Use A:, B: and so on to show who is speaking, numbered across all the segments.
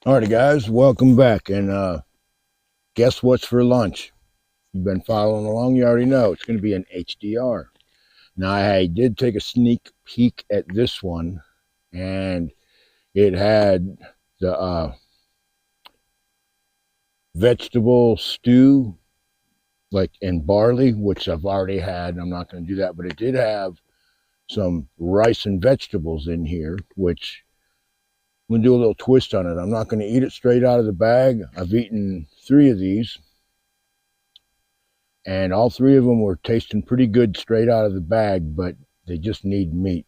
A: Alrighty, guys, welcome back. And guess what's for lunch? You've been following along, you already know it's going to be an HDR. Now, I did take a sneak peek at this one, and it had the vegetable stew, like in barley, which I've already had. I'm not going to do that, but it did have some rice and vegetables in here, which I'm going to do a little twist on it. I'm not going to eat it straight out of the bag. I've eaten 3 of these, and all 3 of them were tasting pretty good straight out of the bag, but they just need meat.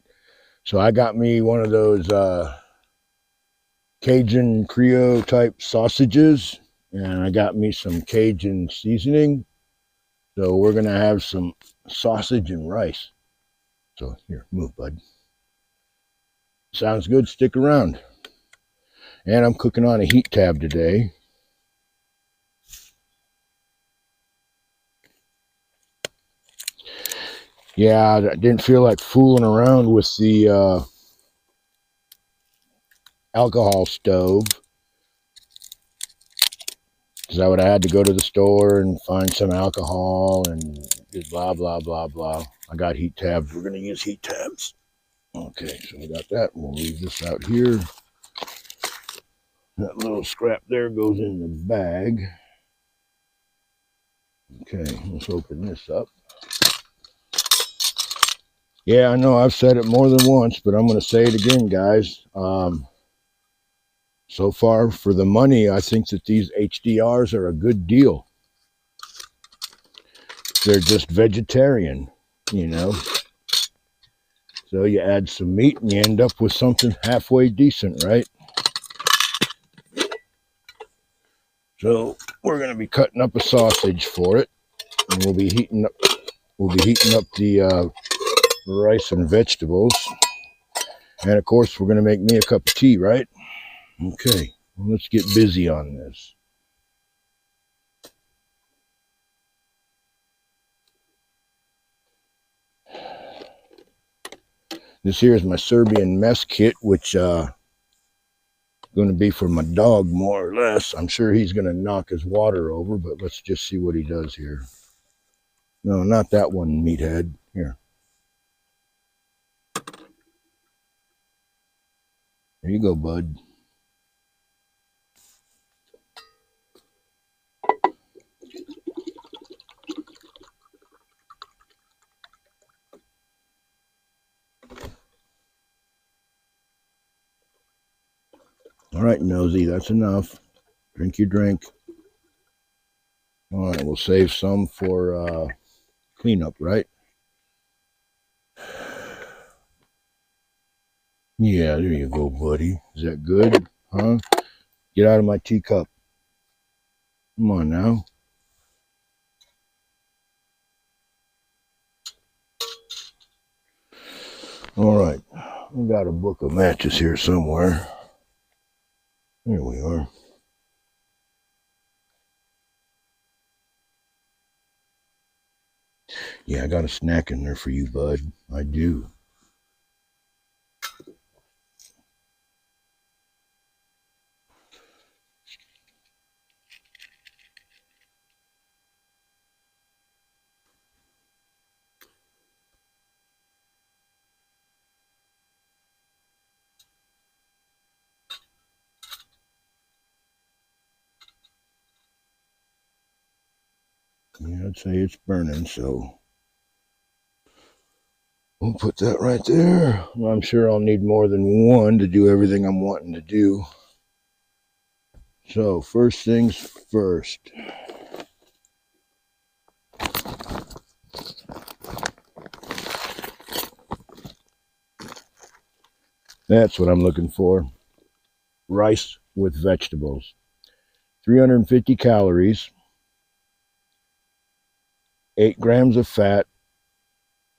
A: So I got me one of those Cajun Creole type sausages, and I got me some Cajun seasoning. So we're going to have some sausage and rice. So here, move, bud. Sounds good. Stick around. And I'm cooking on a heat tab today. Yeah, I didn't feel like fooling around with the alcohol stove, because I would have had to go to the store and find some alcohol and blah, blah, blah, blah. I got heat tabs. We're going to use heat tabs. Okay, so we got that. We'll leave this out here. That little scrap there goes in the bag. Okay, let's open this up. Yeah, I know I've said it more than once, but I'm going to say it again, guys. So far, for the money, I think that these HDRs are a good deal. They're just vegetarian, you know. So you add some meat and you end up with something halfway decent, right? So we're going to be cutting up a sausage for it, and we'll be heating up the rice and vegetables, and of course we're going to make me a cup of tea, right? Okay, well, let's get busy on this. This here is my Serbian mess kit, which going to be for my dog, more or less. I'm sure he's going to knock his water over, but let's just see what he does here. No, not that one, meathead. Here. There you go, bud. All right, Nosy, that's enough. Drink your drink. All right, we'll save some for cleanup, right? Yeah, there you go, buddy. Is that good? Huh? Get out of my teacup. Come on now. All right. We got a book of matches here somewhere. There we are. Yeah, I got a snack in there for you, bud. I do. Yeah, I'd say it's burning, so we'll put that right there. I'm sure I'll need more than one to do everything I'm wanting to do. So, first things first. That's what I'm looking for. Rice with vegetables. 350 calories, 8 grams of fat,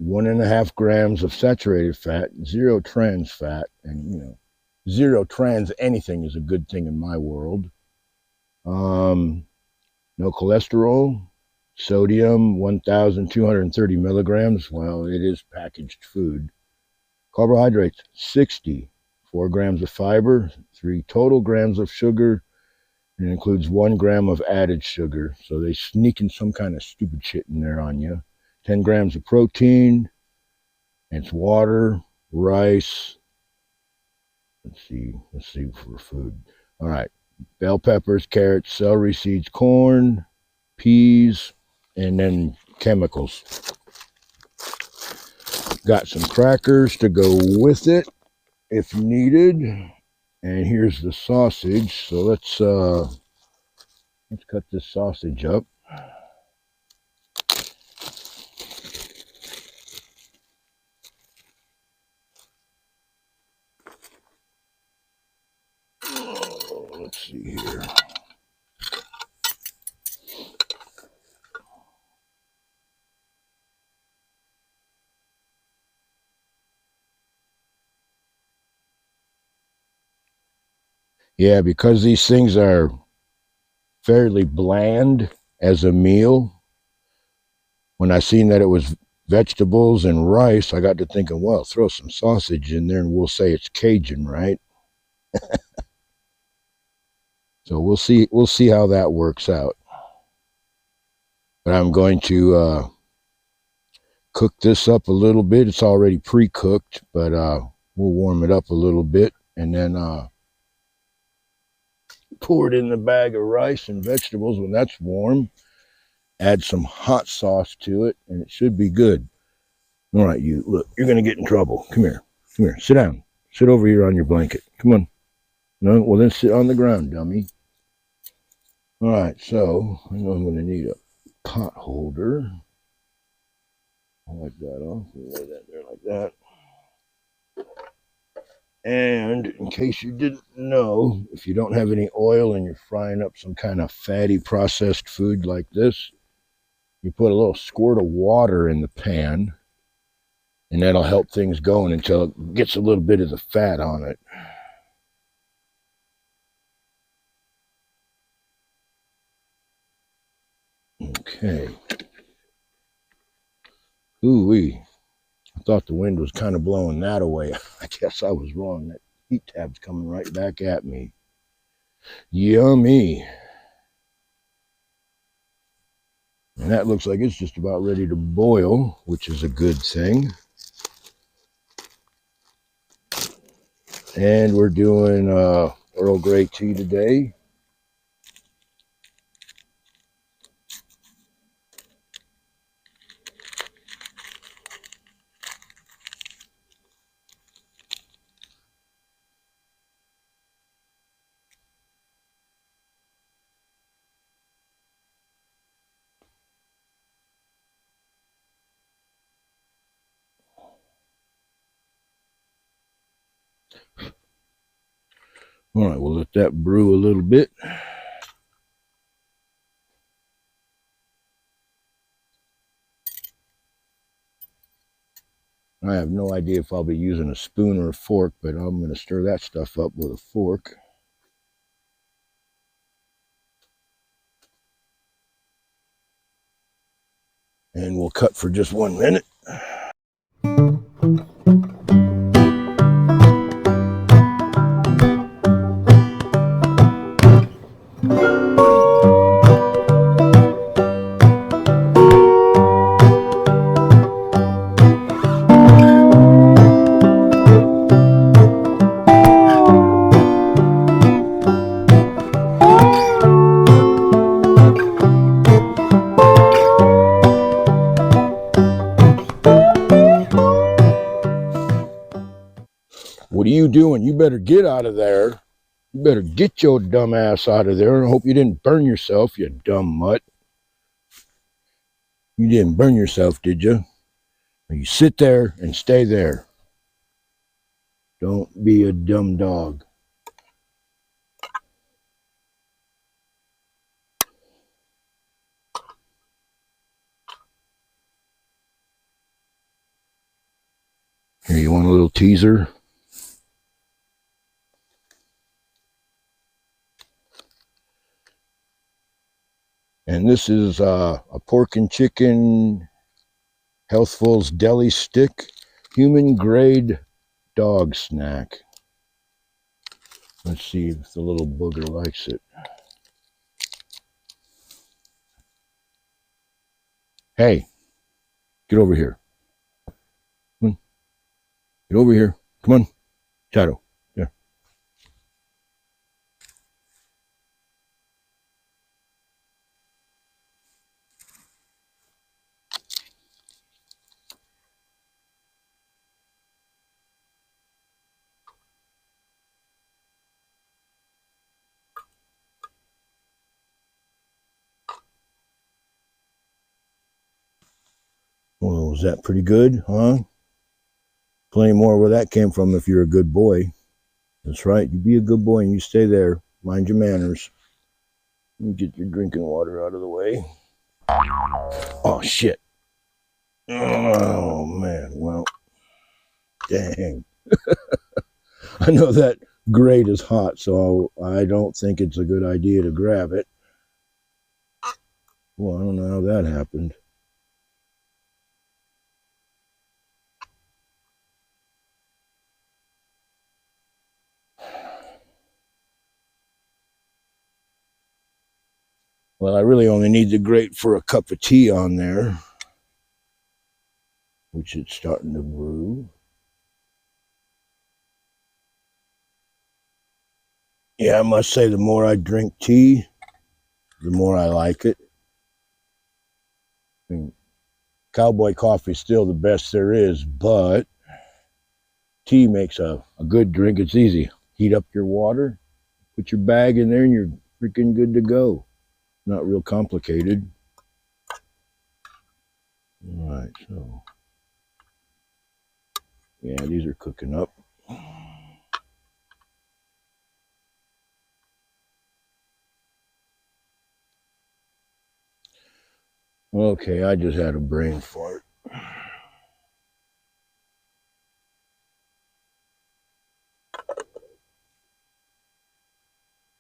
A: 1.5 grams of saturated fat, 0 trans fat, and 0 trans anything is a good thing in my world. No cholesterol, sodium 1,230 milligrams. Well, it is packaged food. Carbohydrates 60 4 grams of fiber, 3 total grams of sugar, and it includes 1 gram of added sugar. So they sneaking some kind of stupid shit in there on you. 10 grams of protein. It's water, rice. Let's see for food. All right, bell peppers, carrots, celery seeds, corn, peas, and then chemicals. Got some crackers to go with it if needed. And here's the sausage. So let's cut this sausage up. Let's see here. Yeah, because these things are fairly bland as a meal, when I seen that it was vegetables and rice, I got to thinking, well, throw some sausage in there and we'll say it's Cajun, right? So we'll see how that works out. But I'm going to cook this up a little bit. It's already pre-cooked, but we'll warm it up a little bit and then pour it in the bag of rice and vegetables when that's warm. Add some hot sauce to it, and it should be good. All right, you, look, you're going to get in trouble. Come here. Come here. Sit down. Sit over here on your blanket. Come on. No, well, then sit on the ground, dummy. All right, so I know I'm going to need a pot holder. I'll wipe that off. Lay that there like that. And in case you didn't know, if you don't have any oil and you're frying up some kind of fatty processed food like this, you put a little squirt of water in the pan, and that'll help things going until it gets a little bit of the fat on it. Okay. Ooh-wee. I thought the wind was kind of blowing that away. I guess I was wrong. That heat tab's coming right back at me. Yummy. And that looks like it's just about ready to boil, which is a good thing. And we're doing Earl Grey tea today. All right, we'll let that brew a little bit. I have no idea if I'll be using a spoon or a fork, but I'm going to stir that stuff up with a fork. And we'll cut for just 1 minute. What are you doing? You better get out of there. You better get your dumb ass out of there. I hope you didn't burn yourself, you dumb mutt. You didn't burn yourself, did you? You sit there and stay there. Don't be a dumb dog. Here, you want a little teaser? And this is a pork and chicken Healthful's Deli Stick human grade dog snack. Let's see if the little booger likes it. Hey, get over here. Come on. Get over here. Come on. Shadow. There. Well, was that pretty good, huh? Plenty more where that came from if you're a good boy. That's right. You be a good boy and you stay there. Mind your manners. Let me get your drinking water out of the way. Oh, shit. Oh, man. Well, dang. I know that grate is hot, so I don't think it's a good idea to grab it. Well, I don't know how that happened. Well, I really only need the grate for a cup of tea on there, which it's starting to brew. Yeah, I must say the more I drink tea, the more I like it. I mean, cowboy coffee is still the best there is, but tea makes a good drink. It's easy. Heat up your water, put your bag in there, and you're freaking good to go. Not real complicated. All right, so yeah, these are cooking up. Okay, I just had a brain fart.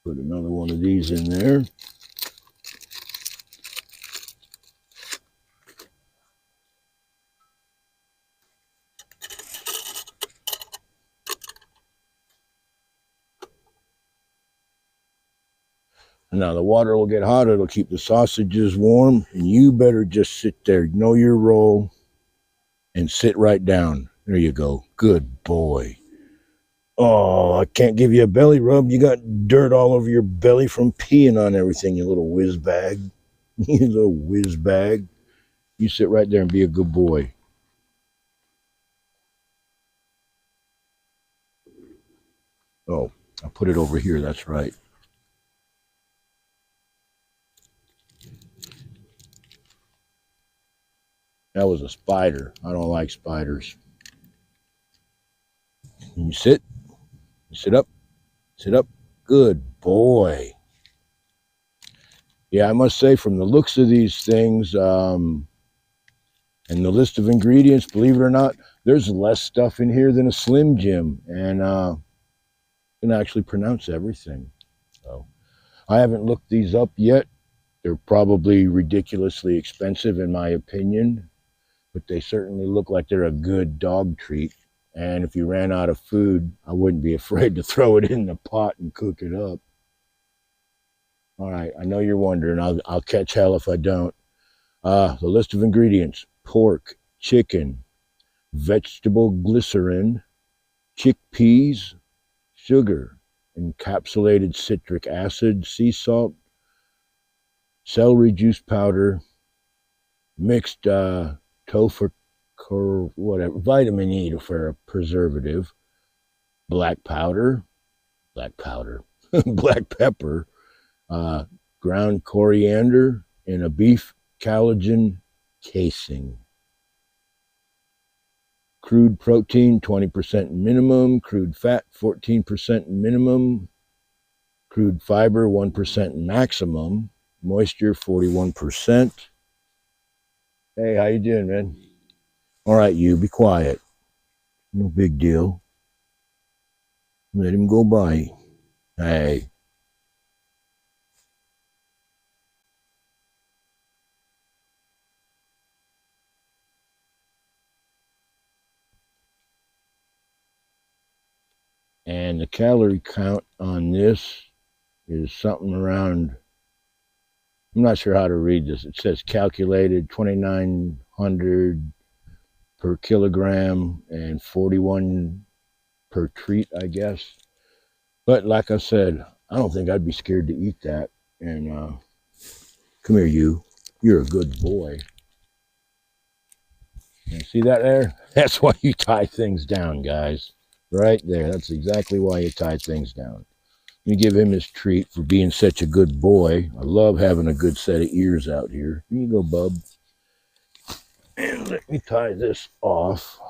A: Put another one of these in there. Now the water will get hot, it'll keep the sausages warm, and you better just sit there, know your role, and sit right down. There you go. Good boy. Oh, I can't give you a belly rub. You got dirt all over your belly from peeing on everything, you little whiz bag. You little whiz bag. You sit right there and be a good boy. Oh, I put it over here. That's right. That was a spider. I don't like spiders. You sit. You sit up. Sit up. Good boy. Yeah, I must say, from the looks of these things and the list of ingredients, believe it or not, there's less stuff in here than a Slim Jim, and can actually pronounce everything. So I haven't looked these up yet. They're probably ridiculously expensive, in my opinion, but they certainly look like they're a good dog treat. And if you ran out of food, I wouldn't be afraid to throw it in the pot and cook it up. All right, I know you're wondering. I'll catch hell if I don't. The list of ingredients: pork, chicken, vegetable glycerin, chickpeas, sugar, encapsulated citric acid, sea salt, celery juice powder, mixed tofu, whatever, vitamin E for a preservative, black powder, black pepper, ground coriander, and a beef collagen casing. Crude protein, 20% minimum. Crude fat, 14% minimum. Crude fiber, 1% maximum. Moisture, 41%. Hey, how you doing, man? All right, you, be quiet. No big deal. Let him go by. Hey. And the calorie count on this is something around, I'm not sure how to read this. It says calculated 2,900 per kilogram and 41 per treat, I guess. But like I said, I don't think I'd be scared to eat that. And come here, you. You're a good boy. You see that there? That's why you tie things down, guys. Right there. That's exactly why you tie things down. Let me give him his treat for being such a good boy. I love having a good set of ears out here. Here you go, bub. And let me tie this off.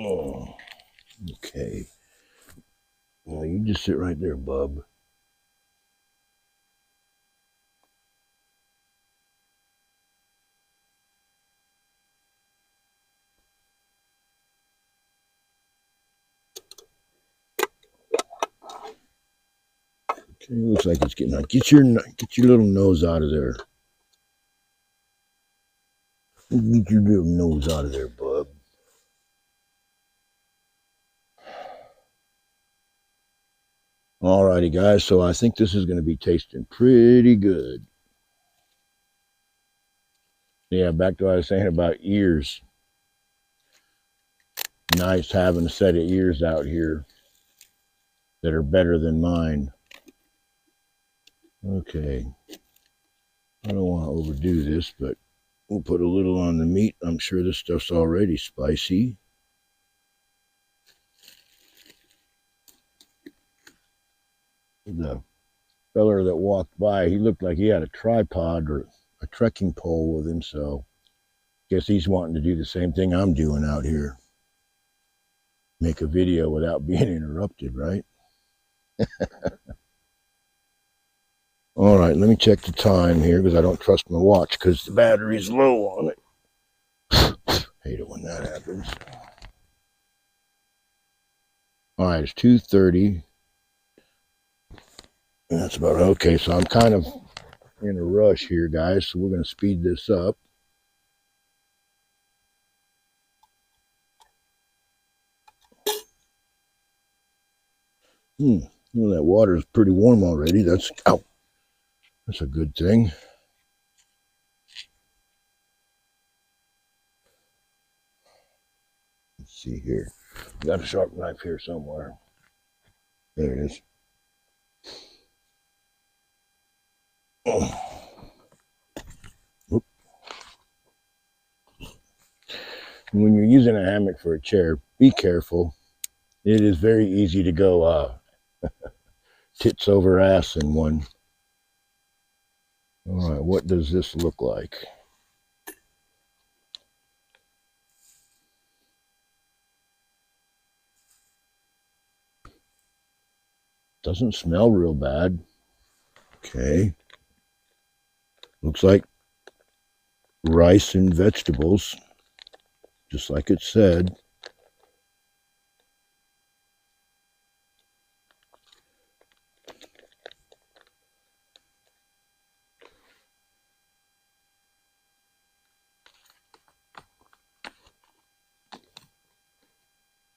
A: Oh, okay. Well, you just sit right there, bub. Okay, looks like it's getting out. Get your little nose out of there. Get your little nose out of there, bub. Alrighty, guys. So I think this is going to be tasting pretty good. Yeah, back to what I was saying about ears. Nice having a set of ears out here that are better than mine. Okay. I don't want to overdo this, but we'll put a little on the meat. I'm sure this stuff's already spicy. The feller that walked by, he looked like he had a tripod or a trekking pole with him, so guess he's wanting to do the same thing I'm doing out here. Make a video without being interrupted, right? All right, let me check the time here because I don't trust my watch because the battery's low on it. Hate it when that happens. All right, it's 2:30. That's about okay. So I'm kind of in a rush here, guys. So we're going to speed this up. You know, that water is pretty warm already. That's a good thing. Let's see here. Got a sharp knife here somewhere. There it is. Oh. When you're using a hammock for a chair, be careful. It is very easy to go tits over ass in one. All right, what does this look like? Doesn't smell real bad. Okay. Looks like rice and vegetables, just like it said.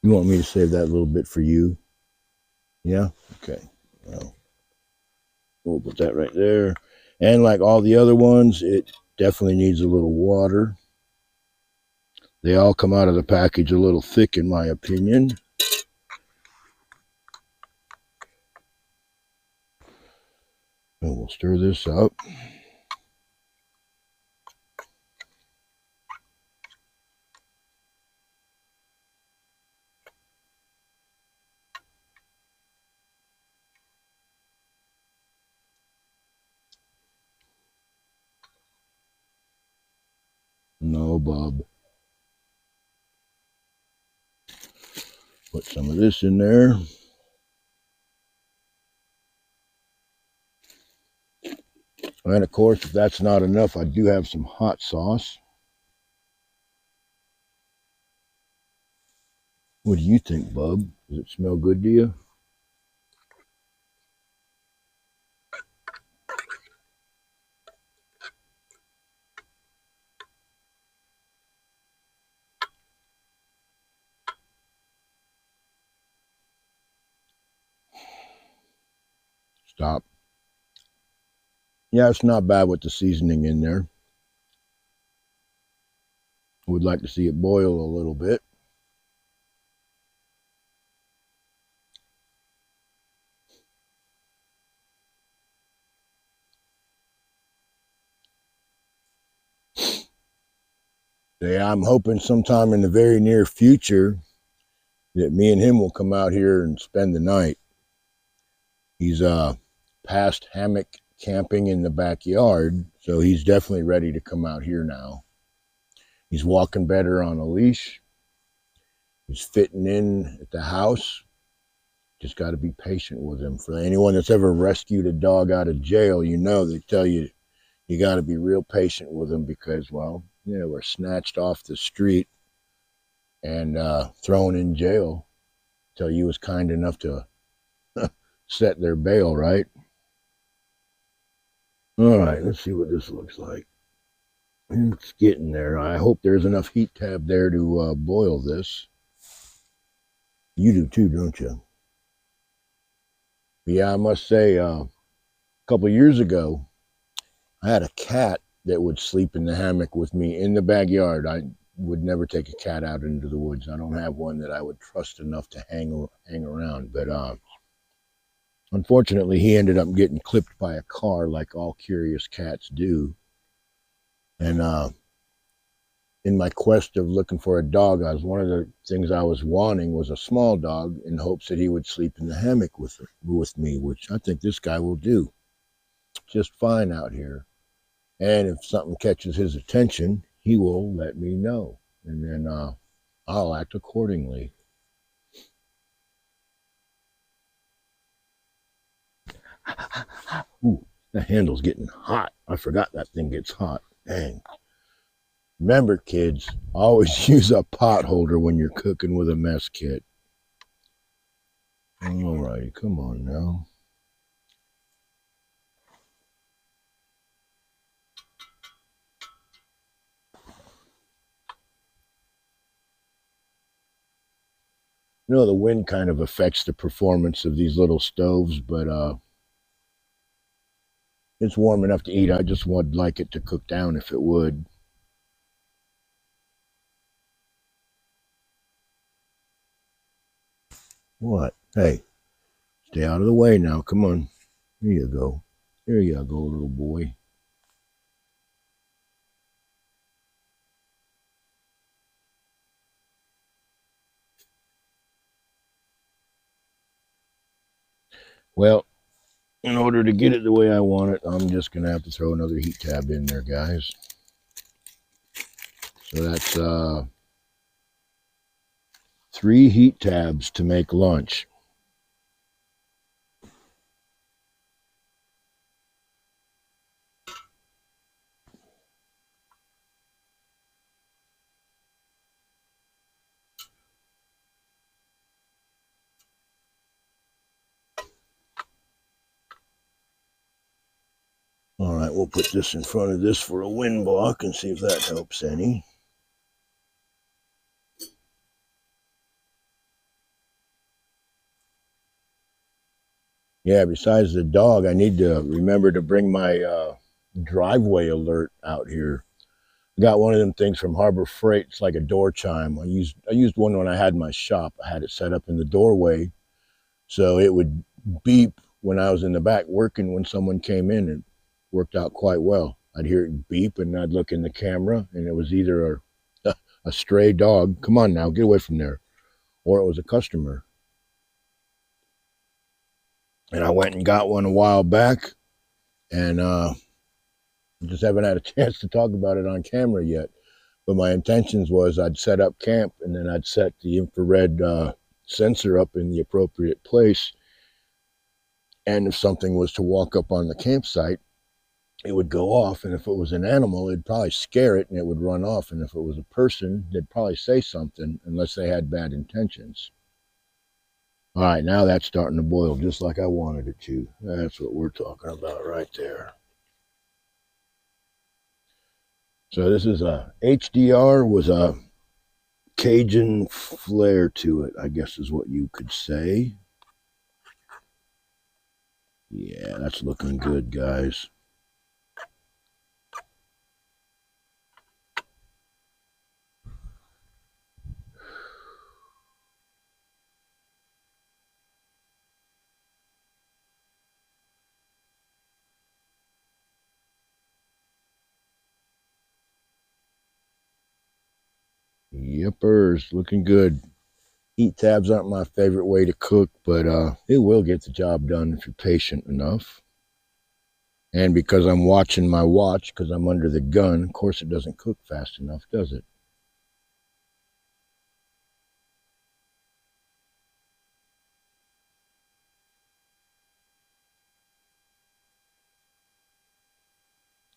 A: You want me to save that little bit for you? Yeah? Okay. Well, we'll put that right there. And like all the other ones, it definitely needs a little water. They all come out of the package a little thick, in my opinion. And we'll stir this up. No, Bob. Put some of this in there. And of course, if that's not enough, I do have some hot sauce. What do you think, bub? Does it smell good to you? Stop. Yeah, it's not bad with the seasoning in there. Would like to see it boil a little bit. Yeah, I'm hoping sometime in the very near future that me and him will come out here and spend the night. He's past hammock camping in the backyard, so he's definitely ready to come out here now. He's walking better on a leash. He's fitting in at the house. Just got to be patient with him. For anyone that's ever rescued a dog out of jail, you know they tell you you got to be real patient with them because, well, you know, we're snatched off the street and thrown in jail till you was kind enough to set their bail, right? All right, let's see what this looks like. It's getting there. I hope there's enough heat tab there to boil this. You do too, don't you? But yeah, I must say, a couple of years ago, I had a cat that would sleep in the hammock with me in the backyard. I would never take a cat out into the woods. I don't have one that I would trust enough to hang around. But unfortunately, he ended up getting clipped by a car like all curious cats do. And in my quest of looking for a dog, one of the things I was wanting was a small dog in hopes that he would sleep in the hammock with me, which I think this guy will do just fine out here. And if something catches his attention, he will let me know, and then I'll act accordingly. Ooh, that handle's getting hot. I forgot that thing gets hot. Dang. Remember, kids, always use a pot holder when you're cooking with a mess kit. All righty, come on now. You know, the wind kind of affects the performance of these little stoves, but it's warm enough to eat. I just would like it to cook down if it would. What? Hey, stay out of the way now. Come on. Here you go. There you go, little boy. Well, in order to get it the way I want it, I'm just going to have to throw another heat tab in there, guys. So that's 3 heat tabs to make lunch. All right, we'll put this in front of this for a wind block and see if that helps any. Yeah, besides the dog, I need to remember to bring my driveway alert out here. I got one of them things from Harbor Freight. It's like a door chime. I used one when I had my shop. I had it set up in the doorway so it would beep when I was in the back working when someone came in. It worked out quite well. I'd hear it beep and I'd look in the camera and it was either a stray dog, come on now, get away from there, or it was a customer. And I went and got one a while back and just haven't had a chance to talk about it on camera yet. But my intentions was I'd set up camp and then I'd set the infrared sensor up in the appropriate place. And if something was to walk up on the campsite, it would go off, and if it was an animal, it'd probably scare it and it would run off, and if it was a person, they'd probably say something unless they had bad intentions. All right, now that's starting to boil just like I wanted it to. That's what we're talking about right there. So this is a HDR with a Cajun flair to it, I guess is what you could say. Yeah, that's looking good, guys. Yepers, looking good. Heat tabs aren't my favorite way to cook, but it will get the job done if you're patient enough. And because I'm watching my watch, because I'm under the gun, of course it doesn't cook fast enough, does it?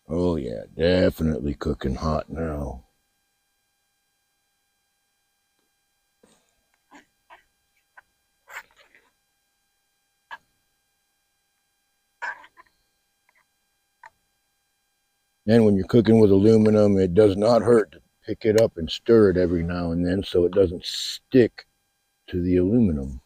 A: Oh yeah, definitely cooking hot now. And when you're cooking with aluminum, it does not hurt to pick it up and stir it every now and then so it doesn't stick to the aluminum.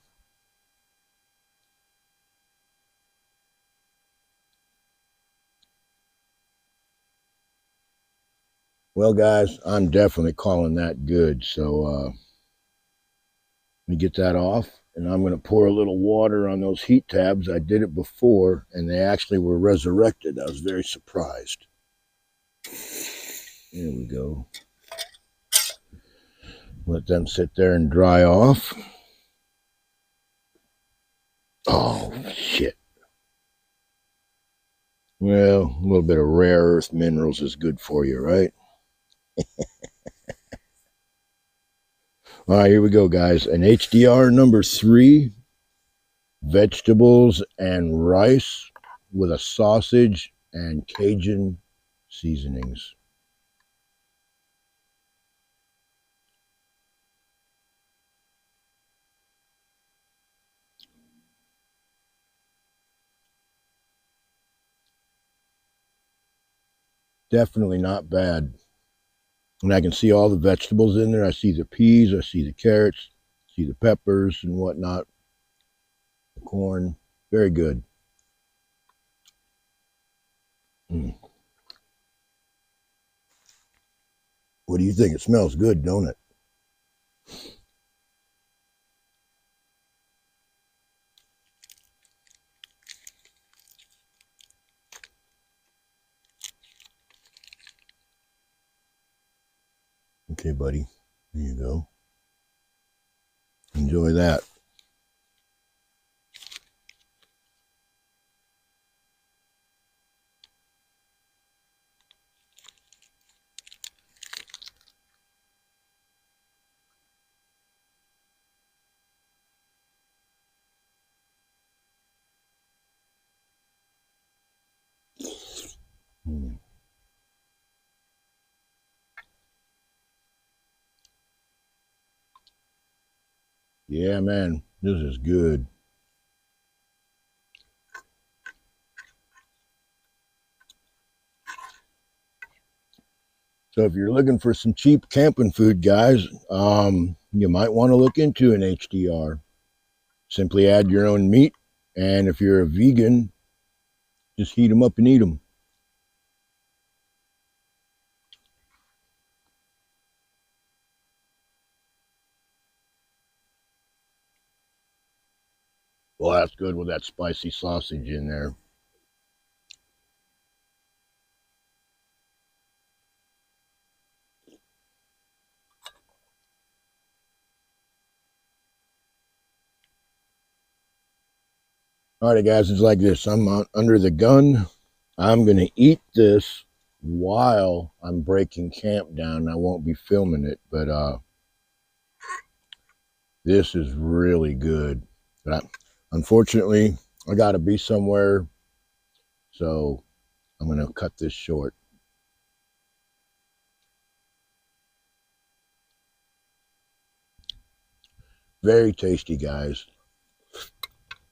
A: Well, guys, I'm definitely calling that good. So let me get that off. And I'm going to pour a little water on those heat tabs. I did it before, and they actually were resurrected. I was very surprised. There we go. Let them sit there and dry off. Oh, shit. Well, a little bit of rare earth minerals is good for you, right? All right, here we go, guys. An HDR number 3, vegetables and rice with a sausage and Cajun seasonings. Definitely not bad. And I can see all the vegetables in there. I see the peas, I see the carrots, see the peppers and whatnot, the corn. Very good. Mm. What do you think? It smells good, don't it? Okay, buddy. There you go. Enjoy that. Mm. Yeah, man, this is good. So if you're looking for some cheap camping food, guys, you might want to look into an HDR. Simply add your own meat, and if you're a vegan, just heat them up and eat them. Well, that's good with that spicy sausage in there. All right, guys, it's like this. I'm under the gun. I'm going to eat this while I'm breaking camp down. I won't be filming it, but this is really good. But unfortunately, I got to be somewhere. So I'm going to cut this short. Very tasty, guys.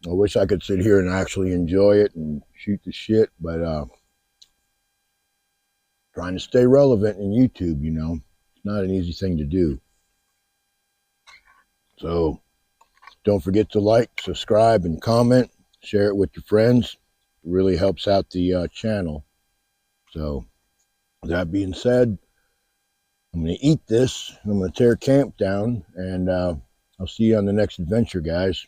A: I wish I could sit here and actually enjoy it and shoot the shit, but trying to stay relevant in YouTube, you know, it's not an easy thing to do. So don't forget to like, subscribe, and comment. Share it with your friends. It really helps out the channel. So with that being said, I'm going to eat this. I'm going to tear camp down, and I'll see you on the next adventure, guys.